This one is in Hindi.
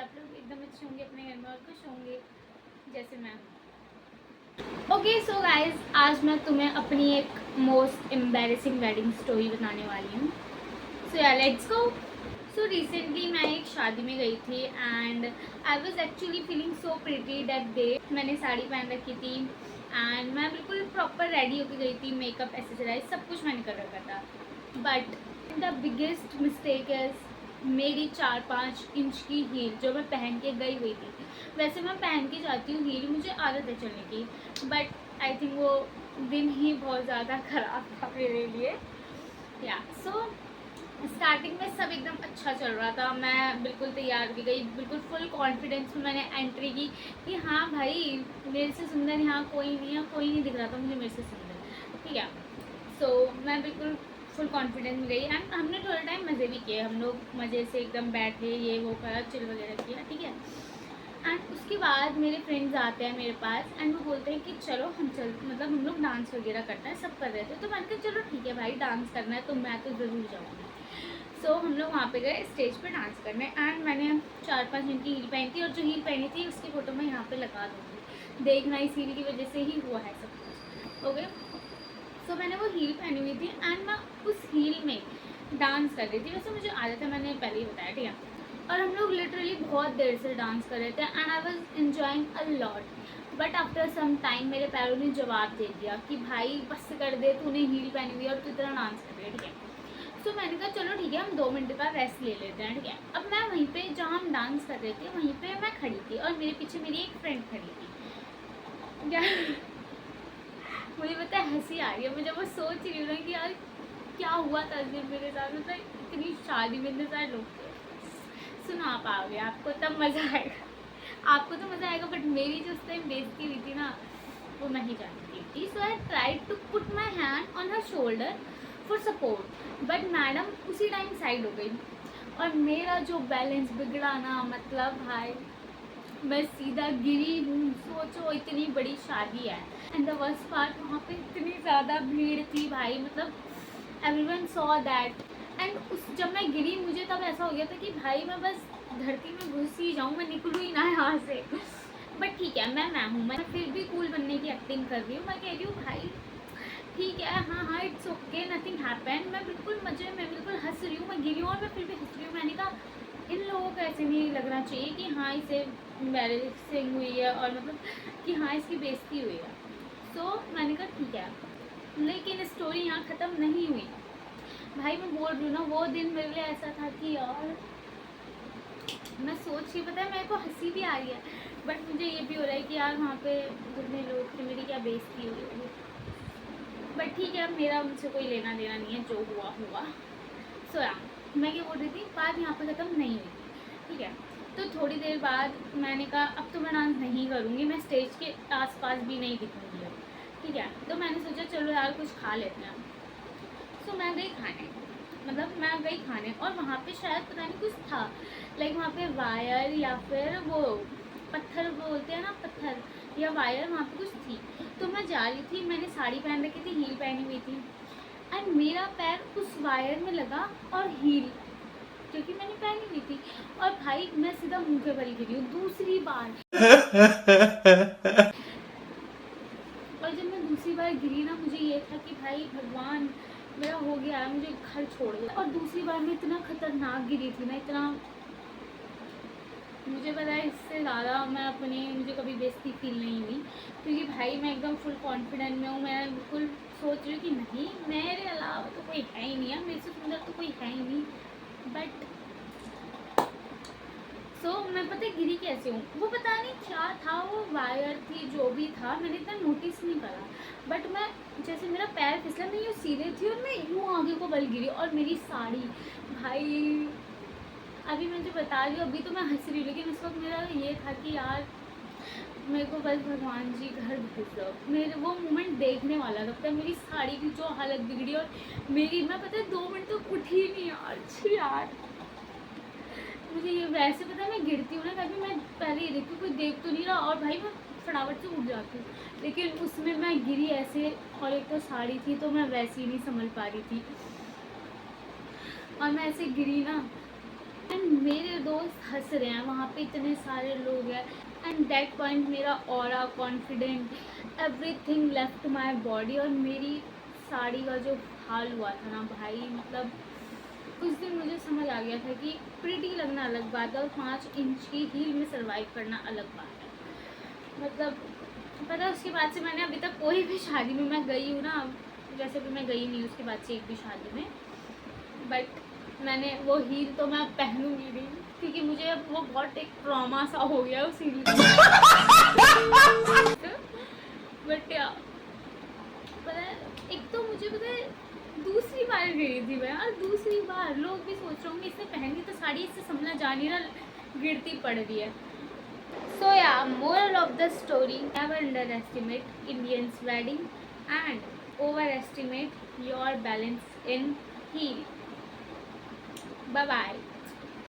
आप लोग एकदम अच्छे होंगे, अपने घर में और खुश होंगे जैसे मैं हूँ। ओके सो गाइज, आज मैं तुम्हें अपनी एक मोस्ट एम्बेरसिंग वेडिंग स्टोरी बताने वाली हूँ। सो या लेट्स गो। सो रिसेंटली मैं एक शादी में गई थी and I was actually feeling so pretty that day. मैंने साड़ी पहन रखी थी एंड मैं बिल्कुल प्रॉपर रेडी होकर गई थी, मेकअप एसेसराइज सब कुछ मैंने कर रखा था। But the biggest mistake is मेरी 4-5 इंच की हील जो मैं पहन के गई हुई थी। वैसे मैं पहन के जाती हूँ हील, मुझे आदत है चलने की, बट आई थिंक वो दिन ही बहुत ज़्यादा ख़राब था मेरे लिए। या सो स्टार्टिंग में सब एकदम अच्छा चल रहा था, मैं बिल्कुल तैयार भी गई, बिल्कुल फुल कॉन्फिडेंस में मैंने एंट्री की कि हाँ भाई मेरे से सुंदर यहाँ कोई नहीं है, कोई नहीं दिख रहा था मुझे मेरे से सुंदर, ठीक है। सो मैं बिल्कुल फुल कॉन्फिडेंस में गई एंड हमने थोड़ा टाइम मज़े भी किए, हम लोग मज़े से एकदम बैठे, ये वो करा, चिल वगैरह किया, ठीक है। एंड उसके बाद मेरे फ्रेंड्स आते हैं मेरे पास एंड वो बोलते हैं कि चलो हम चल, मतलब हम लोग डांस वगैरह करते हैं, सब कर रहे थे तो मैंने कहा चलो ठीक है भाई डांस करना है तो मैं तो ज़रूर जाऊँगी। सो हम लोग वहाँ पे गए स्टेज पे डांस करने एंड मैंने 4-5 दिन की हील पहनी थी और जो हील पहनी थी उसकी फ़ोटो मैं यहाँ पे लगा दूँगी, देखना इस हील की वजह से ही हुआ है सब कुछ। ओके सो मैंने वो हील पहनी हुई थी एंड मैं उस हील में डांस कर रही थी। वैसे मुझे आदत है, मैंने पहले ही बताया, ठीक है। और हम लोग लिटरली बहुत देर से डांस कर रहे थे and I was enjoying a lot. But after some time मेरे पैरों ने जवाब दे दिया कि भाई बस कर दे, तूने हील पहनी हुई और तू इतना डांस कर रही है, ठीक है। सो मैंने कहा चलो ठीक है हम 2 मिनट का रेस्ट ले लेते हैं, ठीक है। अब मैं वहीं पे जहाँ हम डांस कर रहे थे वहीं पे मैं खड़ी थी और मेरे पीछे मेरी एक फ्रेंड खड़ी थी। क्या मुझे पता है हंसी आ रही है, मुझे वो सोच रही हूँ ना कि यार क्या हुआ था उस दिन मेरे साथ, मतलब इतनी शादी में इतने सारे लोग थे। सुना पाओगे, आपको तब मज़ा आएगा, आपको तो मज़ा आएगा, बट मेरी जो उस टाइम बेइज्जती हुई थी ना वो मैं ही जानती थी। So I tried to put my hand on her shoulder for support, but madam उसी टाइम साइड हो गई और मेरा जो बैलेंस बिगड़ा ना, मतलब भाई मैं सीधा गिरी हूँ। सोचो इतनी बड़ी शादी है एंड द वर्स्ट पार्ट वहाँ पे इतनी ज़्यादा भीड़ थी भाई, मतलब एवरीवन सॉ दैट। एंड उस जब मैं गिरी मुझे तब ऐसा हो गया था कि भाई मैं बस धरती में घुस ही जाऊँ, मैं निकलूँ ही ना यहाँ से। बट ठीक है मैं हूँ, मैं फिर भी कूल बनने की एक्टिंग कर रही हूँ, मैं कह रही हूँ भाई ठीक है, हाँ हाँ इट्स ओके, नथिंग हैपन। मैं बिल्कुल मजे में बिल्कुल हंस रही हूँ, मैं गिरी हूँ और मैं फिर भी हंस रही हूँ। मैंने कहा इन लोगों को ऐसे नहीं लगना चाहिए कि हाँ इसे एम्बैरेसिंग हुई है और मतलब कि हाँ इसकी बेइज्जती हुई है। सो मैंने कहा ठीक है, लेकिन स्टोरी यहाँ ख़त्म नहीं हुई भाई। मैं बोल रही हूँ ना वो दिन मेरे लिए ऐसा था कि यार मैं सोच ही, पता है मेरे को हंसी भी आ रही है बट मुझे ये भी हो रहा है कि यार वहाँ पे जितने लोग थे मेरी क्या बेइज्जती हुई होगी। बट ठीक है, मेरा उनसे कोई लेना देना नहीं है, जो हुआ हुआ। सो या मैं क्या बोल रही थी, बात यहाँ पे ख़त्म नहीं हुई थी, ठीक है। तो थोड़ी देर बाद मैंने कहा अब तो मैं डांस नहीं करूँगी, मैं स्टेज के आसपास भी नहीं दिखूँगी अब, ठीक है। तो मैंने सोचा चलो यार कुछ खा लेते हैं। सो मैं गई खाने, मतलब मैं गई खाने और वहाँ पे शायद पता नहीं कुछ था, लाइक वहाँ पे वायर या फिर वो पत्थर बोलते हैं ना, पत्थर या वायर वहाँ पे कुछ थी। तो मैं जा रही थी, मैंने साड़ी पहन रखी थी, हील पहनी हुई थी एंड मेरा पैर उस वायर में लगा और हील क्योंकि मैंने पहनी हुई थी और भाई मैं सीधा मुंह के बल गिरी हूँ दूसरी बार। और जब मैं दूसरी बार गिरी ना मुझे ये था कि भाई भगवान मेरा हो गया है, मुझे घर छोड़ दो। और दूसरी बार मैं इतना खतरनाक गिरी थी ना, इतना मुझे पता है इससे ज़्यादा मैं अपने मुझे कभी बेइज्जती फील नहीं हुई क्योंकि भाई मैं एकदम फुल कॉन्फिडेंट में हूँ। मैं बिल्कुल सोच रही हूँ कि नहीं मेरे अलावा तो कोई है ही नहीं है, मेरे से सुंदर तो कोई है ही नहीं। बट मैं पता है गिरी कैसे हूँ, वो पता नहीं क्या था, वो वायर थी जो भी था मैंने इतना नोटिस नहीं करा। बट मैं जैसे मेरा पैर फिसला मैं यूँ सीधे थी और मैं यूँ आगे को बल गिरी और मेरी साड़ी भाई, अभी मैं जो बता रही हूँ अभी तो मैं हंस रही हूँ लेकिन उस वक्त मेरा ये था कि यार मेरे को बस भगवान जी घर भेज दो। मेरे वो मोमेंट देखने वाला था, मेरी साड़ी की जो हालत बिगड़ी और मेरी, मैं पता है 2 मिनट तक उठी ही नहीं यार। मुझे ये वैसे पता है मैं गिरती हूँ ना कभी, मैं पहले ये देखती हूँ कोई देख तो नहीं रहा और भाई मैं फटाफट से उठ जाती हूँ, लेकिन उसमें मैं गिरी ऐसे और एक तो साड़ी थी तो मैं वैसे ही नहीं संभल पा रही थी और मैं ऐसे गिरी ना एंड मेरे दोस्त हंस रहे हैं, वहाँ पे इतने सारे लोग हैं। एंड दैट पॉइंट मेरा aura, confident, everything left my body. और मेरी साड़ी का जो हाल हुआ था ना भाई, मतलब उस दिन मुझे समझ आ गया था कि प्रिटी लगना अलग बात है और 5 इंच की हील में सर्वाइव करना अलग बात है। मतलब पता है, उसके बाद से मैंने अभी तक कोई भी शादी में मैं गई हूँ ना, वैसे भी मैं गई नहीं उसके बाद से एक भी शादी में, बट मैंने वो हील तो मैं पहनूंगी नहीं, क्योंकि मुझे अब वो बहुत एक ट्रॉमा सा हो गया उस हील बट पता है, एक तो मुझे पता है दूसरी बार गई थी मैं, और दूसरी बार लोग भी सोच रहे होंगे इसने पहनी तो साड़ी, इससे संभला जा नहीं रहा, गिरती पड़ रही है। So yeah, moral of the story: never underestimate Indians' wedding and overestimate your balance in heel. Bye bye.